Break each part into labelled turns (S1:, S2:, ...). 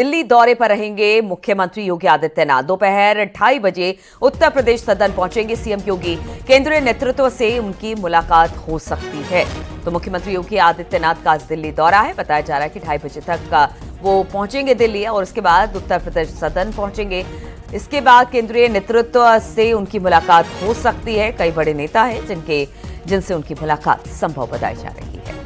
S1: दिल्ली दौरे पर रहेंगे मुख्यमंत्री योगी आदित्यनाथ। दोपहर 2:30 बजे उत्तर प्रदेश सदन पहुंचेंगे सीएम योगी। केंद्रीय नेतृत्व से उनकी मुलाकात हो सकती है। तो मुख्यमंत्री योगी आदित्यनाथ का आज दिल्ली दौरा है। बताया जा रहा है कि 2:30 बजे तक वो पहुंचेंगे दिल्ली और उसके बाद उत्तर प्रदेश सदन पहुंचेंगे। इसके बाद केंद्रीय नेतृत्व से उनकी मुलाकात हो सकती है। कई बड़े नेता हैं जिनसे उनकी मुलाकात संभव बताई जा रही है।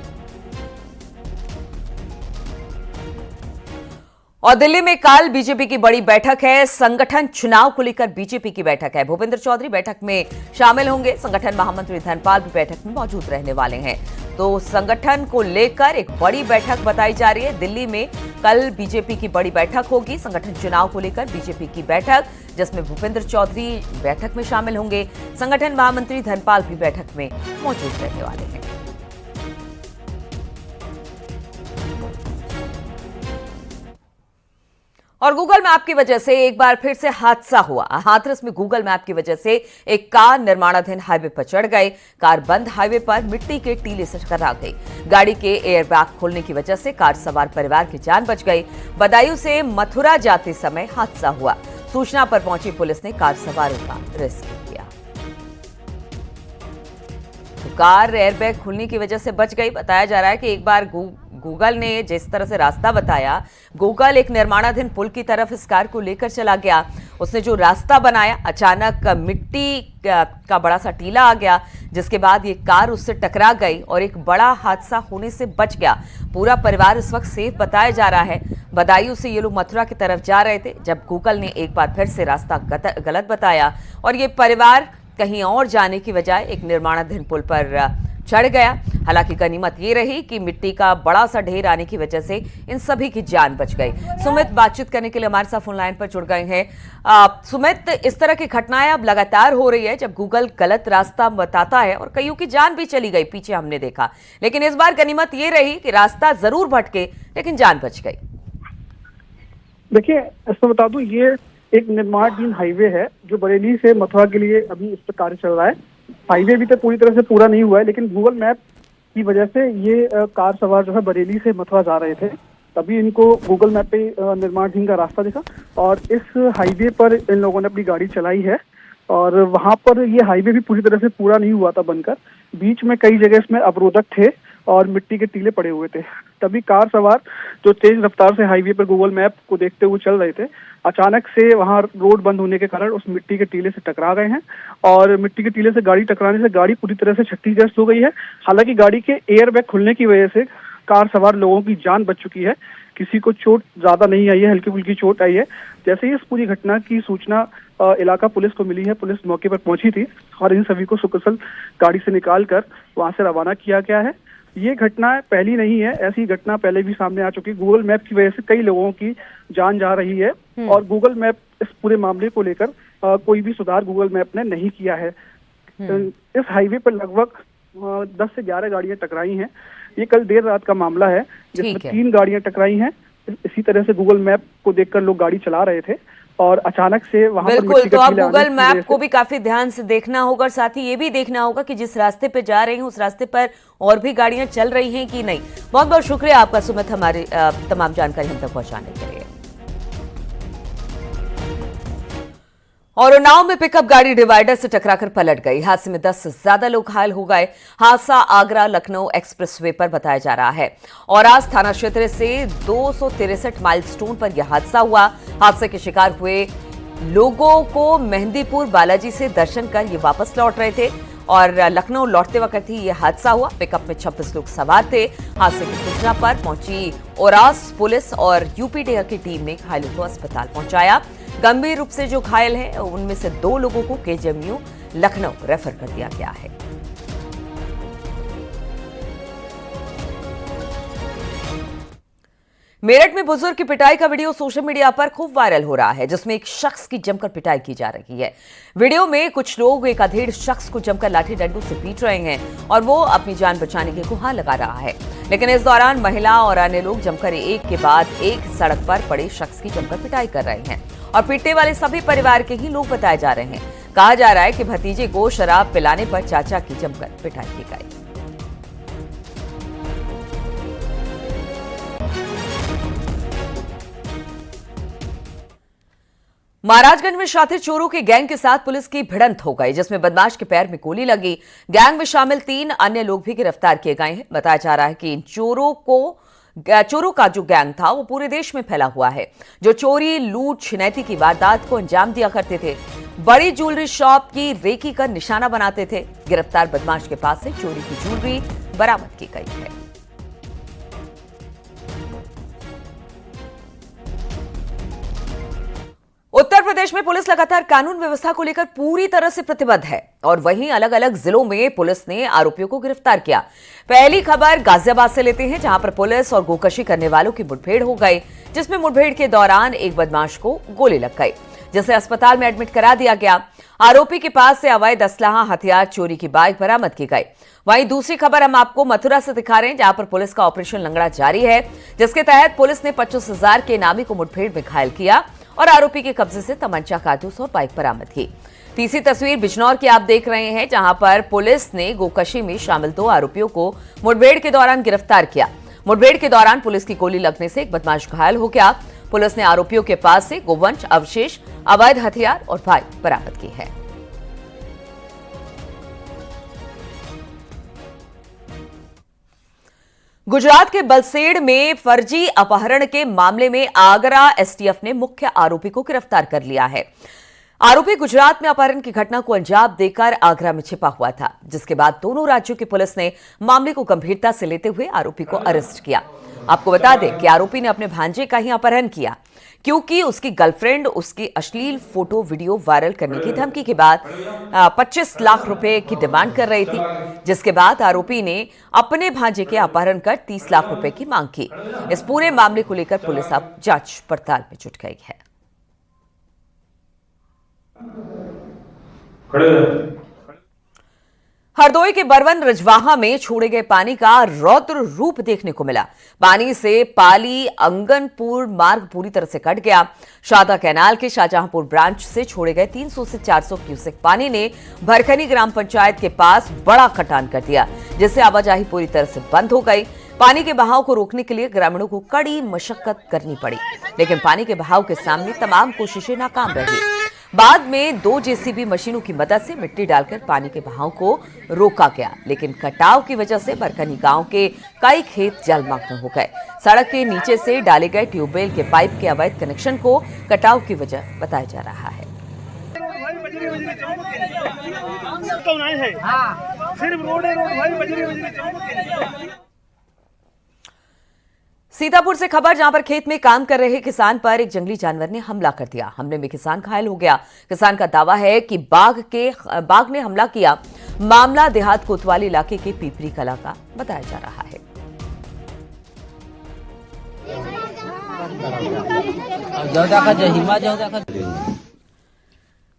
S1: और दिल्ली में कल बीजेपी की बड़ी बैठक है। संगठन चुनाव को लेकर बीजेपी की बैठक है। भूपेंद्र चौधरी बैठक में शामिल होंगे। संगठन महामंत्री धनपाल भी बैठक में मौजूद रहने वाले हैं। तो संगठन को लेकर एक बड़ी बैठक बताई जा रही है। दिल्ली में कल बीजेपी की बड़ी बैठक होगी। संगठन चुनाव को लेकर बीजेपी की बैठक, जिसमें भूपेंद्र चौधरी बैठक में शामिल होंगे। संगठन महामंत्री धनपाल भी बैठक में मौजूद रहने वाले हैं। और गूगल मैप की वजह से एक बार फिर से हादसा हुआ। हाथरस में गूगल मैप की वजह से एक कार निर्माणाधीन हाईवे पर चढ़ गई। कार बंद हाईवे पर मिट्टी के टीले से टकरा गई। गाड़ी के एयरबैग खोलने की वजह से कार सवार परिवार की जान बच गई। बदायूं से मथुरा जाते समय हादसा हुआ। सूचना पर पहुंची पुलिस ने कार सवारों का रेस्क्यू किया। तो कार एयरबैग खुलने की वजह से बच गई। बताया जा रहा है कि एक बार गूगल ने जिस तरह से रास्ता बताया, गूगल एक निर्माणाधीन पुल की तरफ इस कार को लेकर चला गया। उसने जो रास्ता बनाया, अचानक मिट्टी का बड़ा सा टीला आ गया, जिसके बाद ये कार उससे टकरा गई और एक बड़ा हादसा होने से बच गया। पूरा परिवार इस वक्त सेफ बताया जा रहा है। बदायूं से ये लोग मथुरा की तरफ जा रहे थे जब गूगल ने एक बार फिर से रास्ता गलत बताया और ये परिवार कहीं और जाने की बजाय एक निर्माणाधीन पुल पर चढ़ गया। हालांकि गनीमत ये रही कि मिट्टी का बड़ा सा ढेर आने की वजह से इन सभी की जान बच गई। सुमित बातचीत करने के लिए हमारे साथ फोन लाइन पर जुड़ गए हैं। सुमित, इस तरह की घटनाएं अब लगातार हो रही है जब गूगल गलत रास्ता बताता है और कईयों की जान भी चली गई, पीछे हमने देखा। लेकिन इस बार गनीमत ये रही कि रास्ता जरूर भटके लेकिन जान बच गई।
S2: देखिए, ऐसा बता दूं, ये एक निर्माणाधीन हाईवे है जो बरेली से मथुरा के लिए अभी इस पर कार्य चल रहा है। हाईवे भी तो पूरी तरह से पूरा नहीं हुआ है, लेकिन गूगल मैप की वजह से ये कार सवार जो है बरेली से मथुरा जा रहे थे, तभी इनको गूगल मैप पे निर्माणाधीन का रास्ता दिखा और इस हाईवे पर इन लोगों ने अपनी गाड़ी चलाई है। और वहां पर ये हाईवे भी पूरी तरह से पूरा नहीं हुआ था बनकर। बीच में कई जगह इसमें अवरोधक थे और मिट्टी के टीले पड़े हुए थे। तभी कार सवार जो तेज रफ्तार से हाईवे पर गूगल मैप को देखते हुए चल रहे थे, अचानक से वहां रोड बंद होने के कारण उस मिट्टी के टीले से टकरा गए हैं और मिट्टी के टीले से गाड़ी टकराने से गाड़ी पूरी तरह से क्षतिग्रस्त हो गई है। हालांकि गाड़ी के एयरबैग खुलने की वजह से कार सवार लोगों की जान बच चुकी है। किसी को चोट ज्यादा नहीं आई है, हल्की फुल्की चोट आई है। जैसे ही इस पूरी घटना की सूचना इलाका पुलिस को मिली है, पुलिस मौके पर पहुंची थी और इन सभी को सकुशल गाड़ी से निकाल कर वहां से रवाना किया गया है। ये घटना पहली नहीं है, ऐसी घटना पहले भी सामने आ चुकी है। गूगल मैप की वजह से कई लोगों की जान जा रही है और गूगल मैप इस पूरे मामले को लेकर कोई भी सुधार गूगल मैप ने नहीं किया है। इस हाईवे पर लगभग 10 से 11 गाड़ियां टकराई हैं। ये कल देर रात का मामला है जिसमें 3 गाड़ियां टकराई हैं। इसी तरह से गूगल मैप को देखकर लोग गाड़ी चला रहे थे और अचानक से वहां पर
S1: बिल्कुल, तो आप गूगल मैप को भी काफी ध्यान से देखना होगा और साथ ही ये भी देखना होगा कि जिस रास्ते पे जा रहे हैं उस रास्ते पर और भी गाड़ियां चल रही हैं कि नहीं। बहुत बहुत शुक्रिया आपका सुमित, हमारी तमाम जानकारी हम तक पहुंचाने के लिए। और उन्नाव में पिकअप गाड़ी डिवाइडर से टकराकर पलट गई। हादसे में 10 से ज्यादा लोग घायल हो गए। हादसा आगरा लखनऊ एक्सप्रेसवे पर बताया जा रहा है और आज थाना क्षेत्र से 263 माइलस्टोन पर यह हादसा हुआ। हादसे के शिकार हुए लोगों को मेहंदीपुर बालाजी से दर्शन कर ये वापस लौट रहे थे और लखनऊ लौटते वक्त ही यह हादसा हुआ। पिकअप में 26 लोग सवार थे। हादसे की सूचना पर पहुंची ओरास पुलिस और यूपीडीए की टीम ने घायलों को अस्पताल पहुंचाया। गंभीर रूप से जो घायल हैं उनमें से 2 लोगों को केजीएमयू लखनऊ रेफर कर दिया गया है। मेरठ में बुजुर्ग की पिटाई का वीडियो सोशल मीडिया पर खूब वायरल हो रहा है, जिसमें एक शख्स की जमकर पिटाई की जा रही है। वीडियो में कुछ लोग एक अधेड़ शख्स को जमकर लाठी डंडों से पीट रहे हैं और वो अपनी जान बचाने की गुहार लगा रहा है। लेकिन इस दौरान महिला और अन्य लोग जमकर एक के बाद एक सड़क पर पड़े शख्स की जमकर पिटाई कर रहे हैं और पीटने वाले सभी परिवार के ही लोग बताए जा रहे हैं। कहा जा रहा है कि भतीजे को शराब पिलाने पर चाचा की जमकर पिटाई की गई। महाराजगंज में शातिर चोरों के गैंग के साथ पुलिस की भिड़ंत हो गई, जिसमें बदमाश के पैर में गोली लगी। गैंग में शामिल 3 अन्य लोग भी गिरफ्तार किए गए हैं। बताया जा रहा है कि इन चोरों का जो गैंग था वो पूरे देश में फैला हुआ है, जो चोरी, लूट, छिनैती की वारदात को अंजाम दिया करते थे। बड़ी ज्वेलरी शॉप की रेकी का निशाना बनाते थे। गिरफ्तार बदमाश के पास से चोरी की ज्वेलरी बरामद की गई है। उत्तर प्रदेश में पुलिस लगातार कानून व्यवस्था को लेकर पूरी तरह से प्रतिबद्ध है और वहीं अलग अलग जिलों में पुलिस ने आरोपियों को गिरफ्तार किया। पहली खबर गाजियाबाद से लेते हैं, जहां पर पुलिस और गोकशी करने वालों की मुठभेड़ हो गई, जिसमें मुठभेड़ के दौरान एक बदमाश को गोली लग गई, जिसे अस्पताल में एडमिट करा दिया गया। आरोपी के पास से अवैध असलाहा, हथियार, चोरी की बाइक बरामद की गई। वहीं दूसरी खबर हम आपको मथुरा से दिखा रहे हैं, जहां पर पुलिस का ऑपरेशन लंगड़ा जारी है, जिसके तहत पुलिस ने 25,000 के इनामी को मुठभेड़ में घायल किया और आरोपी के कब्जे से तमंचा, कारतूस और बाइक बरामद की। तीसरी तस्वीर बिजनौर की आप देख रहे हैं, जहां पर पुलिस ने गोकशी में शामिल 2 आरोपियों को मुठभेड़ के दौरान गिरफ्तार किया। मुठभेड़ के दौरान पुलिस की गोली लगने से एक बदमाश घायल हो गया। पुलिस ने आरोपियों के पास से गोवंश, अवशेष, अवैध हथियार और बाइक बरामद की है। गुजरात के बलसेड़ में फर्जी अपहरण के मामले में आगरा एसटीएफ ने मुख्य आरोपी को गिरफ्तार कर लिया है। आरोपी गुजरात में अपहरण की घटना को अंजाम देकर आगरा में छिपा हुआ था, जिसके बाद दोनों राज्यों की पुलिस ने मामले को गंभीरता से लेते हुए आरोपी को अरेस्ट किया। आपको बता दें कि आरोपी ने अपने भांजे का ही अपहरण किया, क्योंकि उसकी गर्लफ्रेंड उसकी अश्लील फोटो वीडियो वायरल करने की धमकी के बाद 25 लाख रुपए की डिमांड कर रही थी, जिसके बाद आरोपी ने अपने भांजे के अपहरण कर 30 लाख रुपए की मांग की। इस पूरे मामले को लेकर पुलिस अब जांच पड़ताल में जुट गई है। हरदोई के बरवन रजवाहा में छोड़े गए पानी का रौद्र रूप देखने को मिला। पानी से पाली अंगनपुर मार्ग पूरी तरह से कट गया। शादा कैनाल के शाहजहांपुर ब्रांच से छोड़े गए 300 से 400 क्यूसेक पानी ने भरखनी ग्राम पंचायत के पास बड़ा कटान कर दिया, जिससे आवाजाही पूरी तरह से बंद हो गई। पानी के बहाव को रोकने के लिए ग्रामीणों को कड़ी मशक्कत करनी पड़ी, लेकिन पानी के बहाव के सामने तमाम कोशिशें नाकाम रही। बाद में 2 जेसीबी मशीनों की मदद से मिट्टी डालकर पानी के बहाव को रोका गया, लेकिन कटाव की वजह से बरकनी गांव के कई खेत जलमग्न हो गए। सड़क के नीचे से डाले गए ट्यूबवेल के पाइप के अवैध कनेक्शन को कटाव की वजह बताया जा रहा है। सीतापुर से खबर, जहां पर खेत में काम कर रहे किसान पर एक जंगली जानवर ने हमला कर दिया। हमले में किसान घायल हो गया। किसान का दावा है कि बाघ ने हमला किया। मामला देहात कोतवाली इलाके के पीपरी कला का बताया जा रहा है।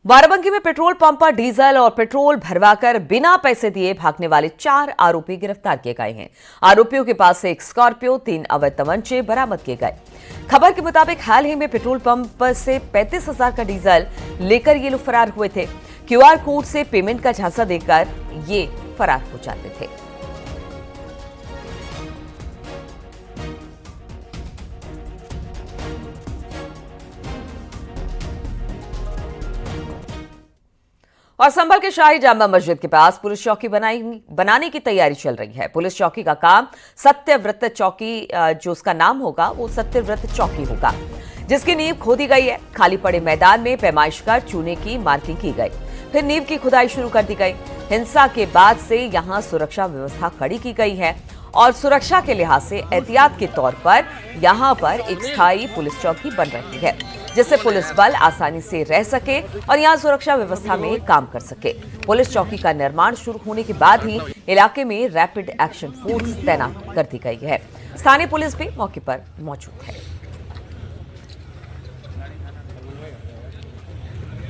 S1: बाराबंकी में पेट्रोल पंप पर डीजल और पेट्रोल भरवाकर बिना पैसे दिए भागने वाले 4 आरोपी गिरफ्तार किए गए हैं। आरोपियों के पास से एक स्कॉर्पियो, 3 अवैध तमंचे बरामद किए गए। खबर के मुताबिक हाल ही में पेट्रोल पंप से 35,000 का डीजल लेकर ये लोग फरार हुए थे। क्यूआर कोड से पेमेंट का झांसा देकर ये फरार हो जाते थे। और संभल के शाही जामा मस्जिद के पास पुलिस चौकी बनाने की तैयारी चल रही है। पुलिस चौकी का काम सत्यव्रत चौकी, जो उसका नाम होगा वो सत्यव्रत चौकी होगा, जिसकी नींव खोदी गई है। खाली पड़े मैदान में पैमाइश कर चूने की मार्किंग की गई, फिर नींव की खुदाई शुरू कर दी गई। हिंसा के बाद से यहां सुरक्षा व्यवस्था कड़ी की गई है और सुरक्षा के लिहाज से एहतियात के तौर पर यहां पर एक स्थायी पुलिस चौकी बन रही है, जिससे पुलिस बल आसानी से रह सके और यहां सुरक्षा व्यवस्था में काम कर सके। पुलिस चौकी का निर्माण शुरू होने के बाद ही इलाके में रैपिड एक्शन फोर्स तैनात कर दी गई है। स्थानीय पुलिस भी मौके पर मौजूद है।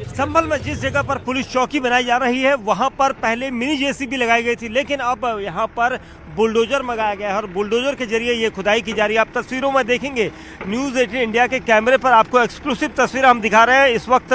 S3: संभल में जिस जगह पर पुलिस चौकी बनाई जा रही है वहां पर पहले मिनी जेसीबी लगाई गई थी, लेकिन अब यहां पर बुलडोजर मंगाया गया है और बुलडोजर के जरिए ये खुदाई की जा रही है। आप तस्वीरों में देखेंगे न्यूज़ 18 इंडिया के कैमरे पर आपको एक्सक्लूसिव तस्वीर हम दिखा रहे हैं। इस वक्त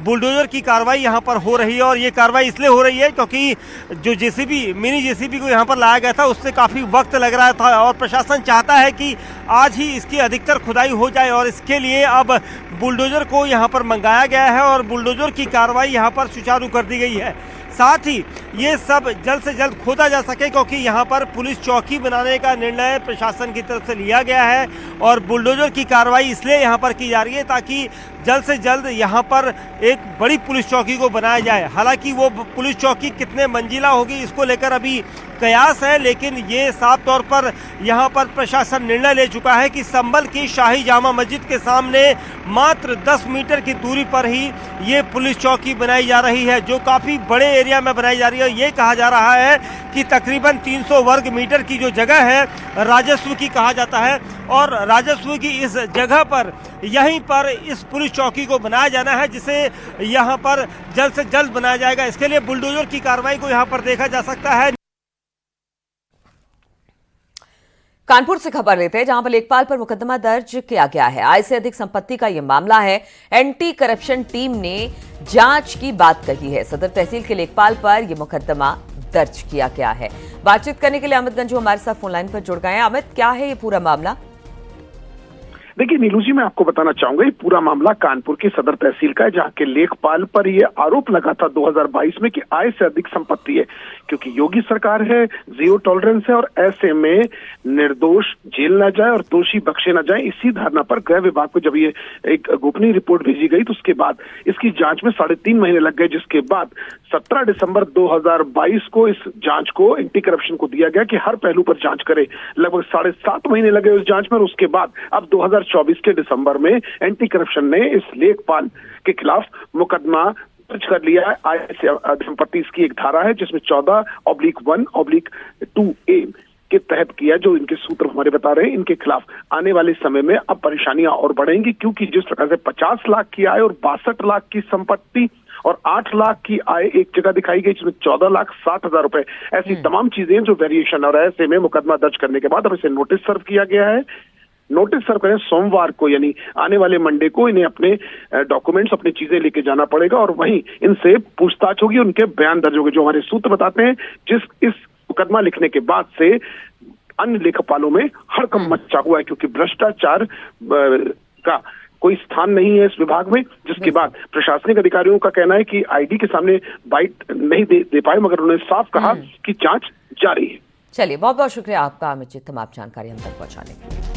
S3: बुलडोजर की कार्रवाई यहाँ पर हो रही है और ये कार्रवाई इसलिए हो रही है क्योंकि जो जेसीबी मिनी जेसीबी को यहाँ पर लाया गया था उससे काफ़ी वक्त लग रहा था और प्रशासन चाहता है कि आज ही इसकी अधिकतर खुदाई हो जाए और इसके लिए अब बुलडोजर को यहाँ पर मंगाया गया है और बुलडोजर की कार्रवाई यहाँ पर सुचारू कर दी गई है। साथ ही ये सब जल्द से जल्द खोदा जा सके क्योंकि यहाँ पर पुलिस चौकी बनाने का निर्णय प्रशासन की तरफ से लिया गया है और बुलडोजर की कार्रवाई इसलिए यहाँ पर की जा रही है ताकि जल्द से जल्द यहाँ पर एक बड़ी पुलिस चौकी को बनाया जाए। हालांकि वो पुलिस चौकी कितने मंजिला होगी इसको लेकर अभी कयास है, लेकिन ये साफ तौर पर यहाँ पर प्रशासन निर्णय ले चुका है कि संभल की शाही जामा मस्जिद के सामने मात्र 10 मीटर की दूरी पर ही ये पुलिस चौकी बनाई जा रही है, जो काफ़ी बड़े एरिया में बनाई जा रही है। ये कहा जा रहा है कि तकरीबन 300 वर्ग मीटर की जो जगह है राजस्व की कहा जाता है और राजस्व की इस जगह पर यहीं पर इस पुलिस चौकी को बनाया जाना है, जिसे यहाँ पर जल्द से जल्द बनाया जाएगा। इसके लिए बुलडोजर की कार्रवाई को यहाँ पर देखा जा सकता है।
S1: कानपुर से खबर लेते हैं, जहां पर लेखपाल पर मुकदमा दर्ज किया गया है। आय से अधिक संपत्ति का यह मामला है। एंटी करप्शन टीम ने जांच की बात कही है। सदर तहसील के लेखपाल पर यह मुकदमा दर्ज किया गया है। बातचीत करने के लिए अमित गंजू हमारे साथ फोन लाइन पर जुड़ गए हैं। अमित, क्या है ये पूरा मामला?
S4: देखिए नीलू जी, मैं आपको बताना चाहूंगा ये पूरा मामला कानपुर की सदर तहसील का है, जहाँ के लेखपाल पर ये आरोप लगा था 2022 में कि आय से अधिक संपत्ति है। क्योंकि योगी सरकार है, जीरो टॉलरेंस है और ऐसे में निर्दोष जेल ना जाए और दोषी बख्शे ना जाए, इसी धारणा पर गृह विभाग को जब ये एक गोपनीय रिपोर्ट भेजी गई तो उसके बाद इसकी जांच में 3.5 महीने लग गए, जिसके बाद 17 दिसंबर 2022 को इस जांच को एंटी करप्शन को दिया गया कि हर पहलू पर जांच करे। लगभग 7.5 महीने लगे उस जांच में और उसके बाद अब 2024 के दिसंबर में एंटी करप्शन ने इस लेखपाल के खिलाफ मुकदमा दर्ज कर लिया है। आय से संपत्ति इसकी एक धारा है जिसमें 14/1/2A के तहत किया, जो इनके सूत्र हमारे बता रहे हैं। इनके खिलाफ आने वाले समय में अब परेशानियां और बढ़ेंगी, क्योंकि जिस प्रकार से 50 लाख की आय और 62 लाख की संपत्ति और 8 लाख की आय एक जगह दिखाई गई, जिसमें 14,60,000 रुपए, ऐसी तमाम चीजें जो वेरिएशन और ऐसे में मुकदमा दर्ज करने के बाद अब इसे नोटिस सर्व किया गया है। नोटिस सर्व करें सोमवार को, यानी आने वाले मंडे को इन्हें अपने डॉक्यूमेंट्स, अपनी चीजें लेके जाना पड़ेगा और वहीं इनसे पूछताछ होगी, उनके बयान दर्ज होंगे। जो हमारे सूत्र बताते हैं, इस मुकदमा लिखने के बाद से अन्य लेखपालों में हड़कंप मचा हुआ है, क्योंकि भ्रष्टाचार का कोई स्थान नहीं है इस विभाग में। जिसके बाद प्रशासनिक अधिकारियों का कहना है कि आईडी के सामने बाइट नहीं दे पाए, मगर उन्होंने साफ कहा कि जांच जारी है।
S1: चलिए, बहुत बहुत शुक्रिया आपका अमित जी, तमाम जानकारी हम तक पहुंचाने के लिए।